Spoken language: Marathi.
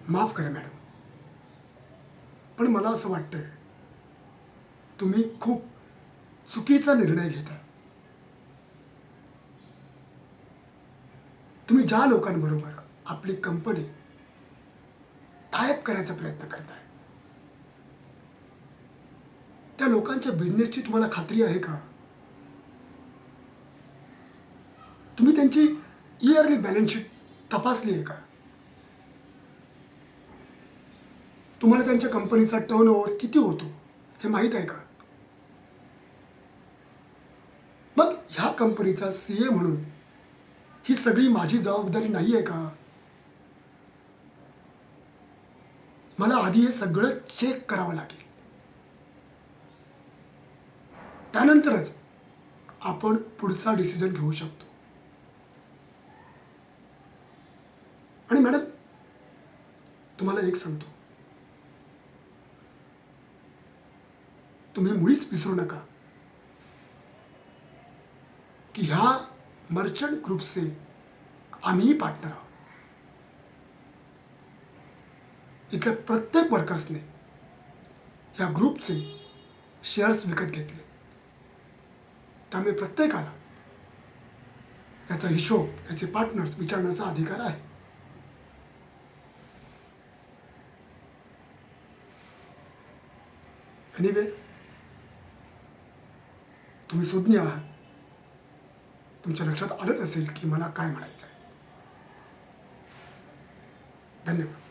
माफ करा मॅडम, पण मला असं वाटतंय तुम्ही खूप चुकीचा निर्णय घेताय. तुम्ही ज्या लोकांबरोबर आपली कंपनी टायअप करायचा प्रयत्न करताय, त्या लोकांच्या बिझनेसची तुम्हाला खात्री आहे का? तुम्ही त्यांची इयरली बॅलन्स शीट तपासली आहे का? तुम्हाला त्यांच्या कंपनीचा टर्नओव्हर किती होतो हे माहीत आहे का? मग ह्या कंपनीचा सीए म्हणून ही सगळी माझी जबाबदारी नाही आहे का? मला आधी हे सगळं चेक करावं लागेल. त्यानंतरच आपण पुढचा डिसिजन घेऊ शकतो. आणि मॅडम, तुम्हाला एक सांगतो, तुम्ही मुळीच विसरू नका की ह्या मर्चंट ग्रुपचे आम्हीही पार्टनर आहोत. इथल्या प्रत्येक वर्कर्सने ह्या ग्रुपचे शेअर्स विकत घेतले. त्यामुळे प्रत्येकाला याचा हिशोब, याचे पार्टनर्स विचारण्याचा अधिकार आहे. एनिवे, तुम्ही सुज्ञ आहात. तुमच्या लक्षात आलंच असेल की मला काय म्हणायचं आहे. धन्यवाद.